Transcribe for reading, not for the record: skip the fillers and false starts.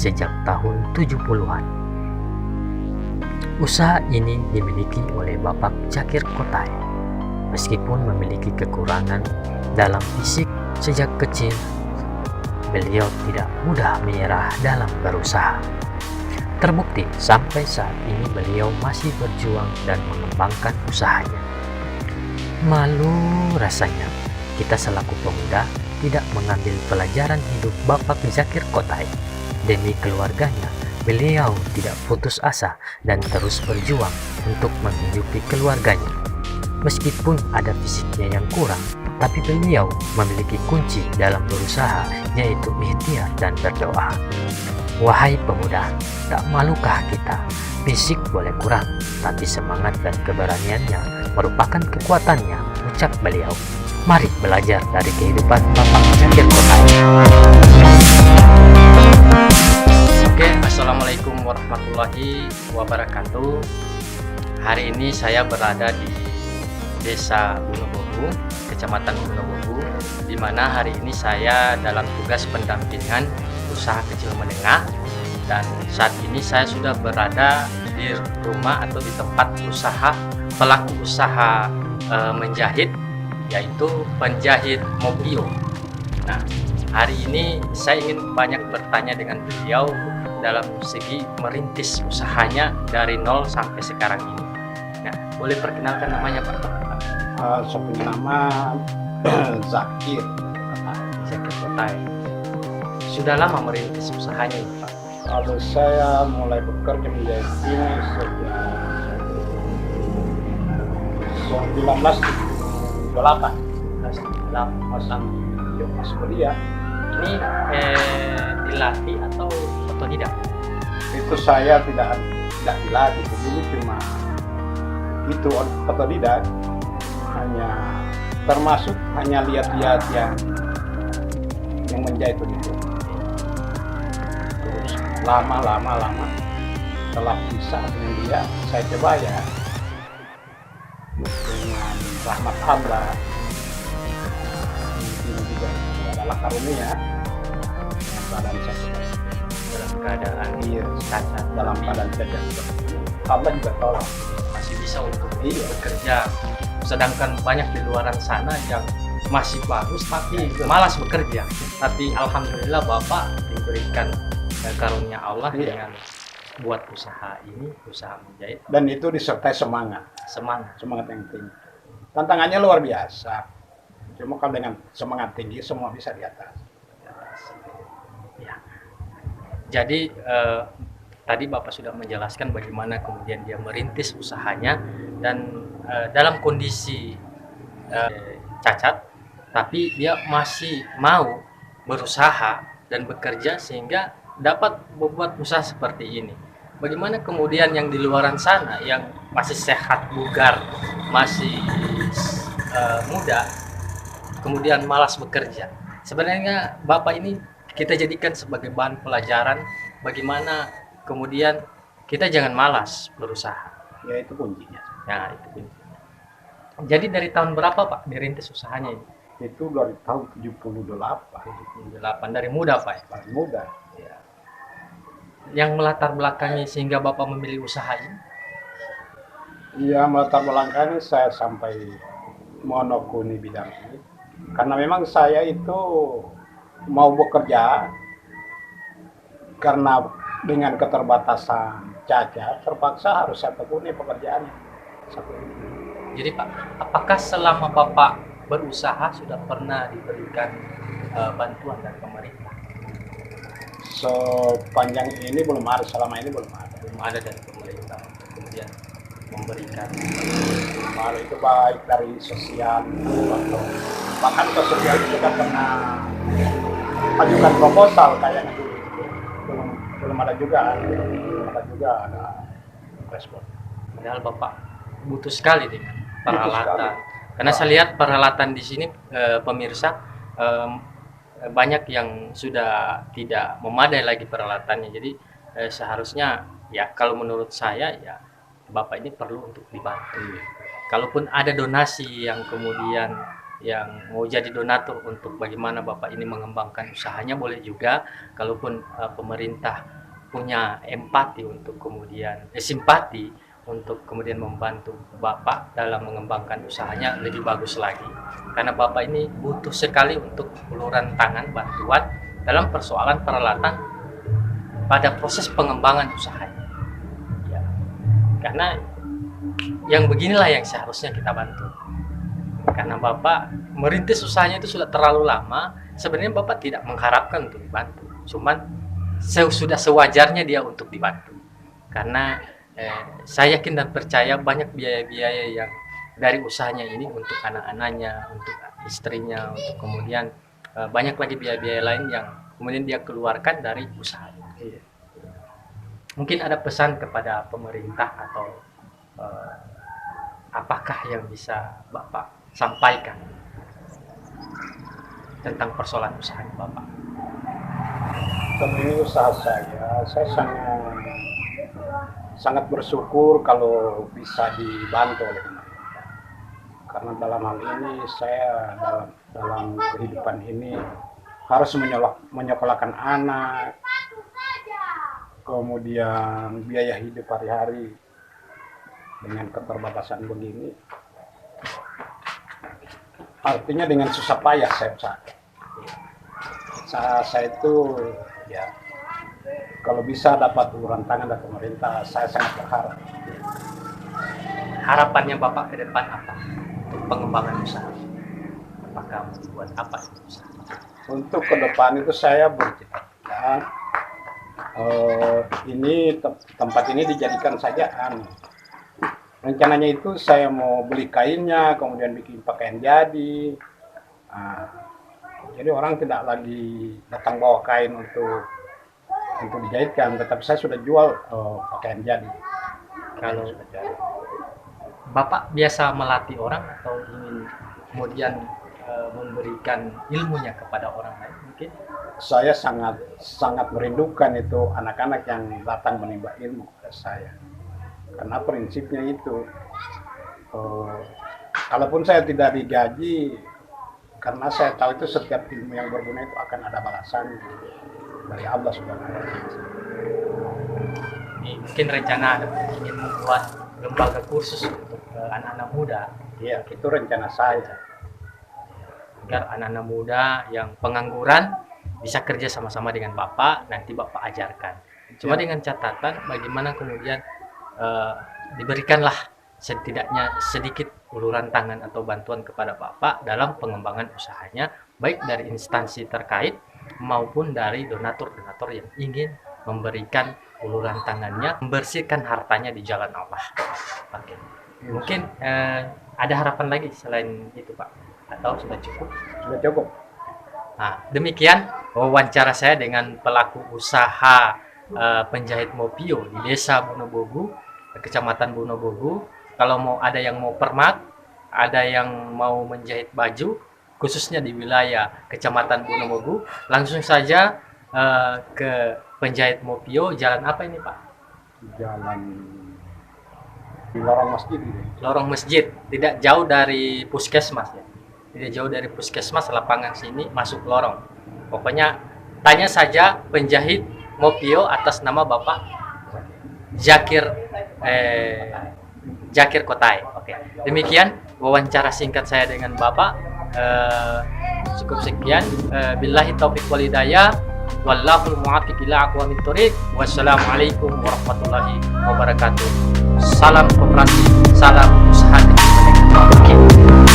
sejak tahun 70-an. Usaha ini dimiliki oleh Bapak Zakir Kotai. Meskipun memiliki kekurangan dalam fisik sejak kecil, beliau tidak mudah menyerah dalam berusaha. Terbukti sampai saat ini beliau masih berjuang dan mengembangkan usahanya. Malu rasanya kita selaku pemuda tidak mengambil pelajaran hidup Bapak Zakir Kotai. Demi keluarganya, beliau tidak putus asa dan terus berjuang untuk menghidupi keluarganya. Meskipun ada fisiknya yang kurang, tapi beliau memiliki kunci dalam berusaha, yaitu ikhtiar dan berdoa. Wahai pemuda, tak malukah kita? Fisik boleh kurang, tapi semangat dan keberaniannya merupakan kekuatannya, ucap beliau. Mari belajar dari kehidupan Bapak Zakir Kotai. Oke, assalamualaikum warahmatullahi wabarakatuh. Hari ini saya berada di Desa Gunung Bobu, Kecamatan Gunung Bobu, di mana hari ini saya dalam tugas pendampingan usaha kecil menengah, dan saat ini saya sudah berada di rumah atau di tempat usaha pelaku usaha menjahit, yaitu penjahit Mobio. Nah, hari ini saya ingin banyak bertanya dengan beliau dalam segi merintis usahanya dari nol sampai sekarang ini. Nah, boleh perkenalkan namanya Pak? Saya punya nama Zakir Kotai. Sudah lama merintis usahanya ini, Pak? Kalau saya mulai bekerja menjadi ini sejak 1978 pas kuliah. Ini dilatih atau otodidak? Itu saya tidak dilatih, dulu cuma itu otodidak, hanya lihat-lihat yang menjahit begitu. Terus lama setelah bisa dengan dia, saya coba ya dengan rahmat Allah, ini juga adalah karunia, badan saya Dalam keadaan cacat, dalam keadaan cacat, Allah juga tolong, masih bisa untuk bekerja. Sedangkan banyak di luaran sana yang masih bagus tapi malas bekerja. Tapi alhamdulillah Bapak diberikan karunia Allah dengan buat usaha ini, usaha menjahit, dan itu disertai semangat yang tinggi. Tantangannya luar biasa, cuma kalau dengan semangat tinggi semua bisa di atas. Ya. Jadi tadi Bapak sudah menjelaskan bagaimana kemudian dia merintis usahanya, dan dalam kondisi cacat, tapi dia masih mau berusaha dan bekerja sehingga dapat membuat usaha seperti ini. Bagaimana kemudian yang di luaran sana yang masih sehat, bugar, masih muda, kemudian malas bekerja? Sebenarnya Bapak ini kita jadikan sebagai bahan pelajaran bagaimana kemudian kita jangan malas berusaha. Ya, itu kuncinya. Nah, itu kuncinya. Jadi dari tahun berapa Pak dirintis usahanya ini? Itu dari tahun 78. Dari muda Pak? Dari muda. Ya. Yang melatar belakangi sehingga Bapak memilih usaha ini? Iya, melatar belakangi saya sampai menekuni bidang ini. Karena memang saya itu mau bekerja, karena dengan keterbatasan cacat, terpaksa harus saya tekuni pekerjaannya. Jadi Pak, apakah selama Bapak berusaha sudah pernah diberikan bantuan dari pemerintah? Sepanjang ini belum ada, selama ini belum ada. Belum ada dari pemerintah kemudian memberikan. Kalau itu baik dari sosial atau bahkan ke sosial itu kita pernah ajukan proposal kayaknya dulu. Belum ada juga ada respon. Padahal Bapak butuh sekali dengan peralatan. Karena saya lihat peralatan di sini pemirsa banyak yang sudah tidak memadai lagi peralatannya. Jadi seharusnya ya kalau menurut saya ya Bapak ini perlu untuk dibantu. Kalaupun ada donasi yang kemudian yang mau jadi donatur untuk bagaimana Bapak ini mengembangkan usahanya boleh juga. Kalaupun pemerintah punya empati untuk kemudian simpati untuk kemudian membantu Bapak dalam mengembangkan usahanya lebih bagus lagi. Karena Bapak ini butuh sekali untuk uluran tangan bantuan dalam persoalan peralatan pada proses pengembangan usahanya. Ya. Karena yang beginilah yang seharusnya kita bantu. Karena Bapak merintis usahanya itu sudah terlalu lama, sebenarnya Bapak tidak mengharapkan untuk dibantu. Cuman sudah sewajarnya dia untuk dibantu. Karena saya yakin dan percaya banyak biaya-biaya yang dari usahanya ini untuk anak-anaknya, untuk istrinya, untuk kemudian banyak lagi biaya-biaya lain yang kemudian dia keluarkan dari usahanya. Mungkin ada pesan kepada pemerintah atau apakah yang bisa Bapak sampaikan tentang persoalan usahanya Bapak? Ini usaha saya sangat bersyukur kalau bisa dibantu oleh pemerintah. Karena dalam hal ini saya dalam kehidupan ini harus menyekolahkan anak, kemudian biaya hidup hari-hari dengan keterbatasan begini. Artinya dengan susah payah saya usahakan. Saya itu ya kalau bisa dapat uluran tangan dari pemerintah, saya sangat berharap. Harapannya Bapak ke depan apa untuk pengembangan usaha? Apakah membuat apa itu usaha? Untuk ke depan itu saya bercita-cita tempat ini dijadikan sajaan. Rencananya itu saya mau beli kainnya, kemudian bikin pakaian jadi. Jadi orang tidak lagi datang bawa kain untuk dijahitkan, tetapi saya sudah jual pakaian jadi. Kalau Bapak biasa melatih orang atau ingin kemudian memberikan ilmunya kepada orang lain mungkin? Saya sangat merindukan itu anak-anak yang datang menimba ilmu kepada saya. Karena prinsipnya itu, kalaupun saya tidak digaji, karena saya tahu itu setiap ilmu yang berguna itu akan ada balasan dari Allah Subhanahu wa Ta'ala. Mungkin rencana ingin membuat lembaga kursus untuk anak-anak muda. Iya, itu rencana saya. Agar anak-anak muda yang pengangguran bisa kerja sama-sama dengan Bapak, nanti Bapak ajarkan. Cuma dengan catatan bagaimana kemudian diberikanlah setidaknya sedikit uluran tangan atau bantuan kepada Bapak dalam pengembangan usahanya, baik dari instansi terkait maupun dari donatur-donatur yang ingin memberikan uluran tangannya, membersihkan hartanya di jalan Allah. Oke. Mungkin ada harapan lagi selain itu Pak? Atau sudah cukup? Sudah cukup. Nah, demikian wawancara saya dengan pelaku usaha penjahit Mopio di Desa Bunobogu, Kecamatan Bunobogu. Kalau ada yang mau permak, ada yang mau menjahit baju, khususnya di wilayah Kecamatan Bunobogu, langsung saja ke penjahit Mopio. Jalan apa ini Pak? Jalan di lorong masjid. Lorong masjid, tidak jauh dari puskesmas ya. Tidak jauh dari puskesmas, lapangan sini masuk lorong. Pokoknya tanya saja penjahit Mopio atas nama Bapak Zakir Kotai. Oke. Demikian wawancara singkat saya dengan Bapak. Cukup sekian. Billahi taufiq wal hidayah. Wallahul muwaffiq ila aqwamit thoriq. Wassalamualaikum warahmatullahi wabarakatuh. Salam koperasi, salam usaha kecil menengah.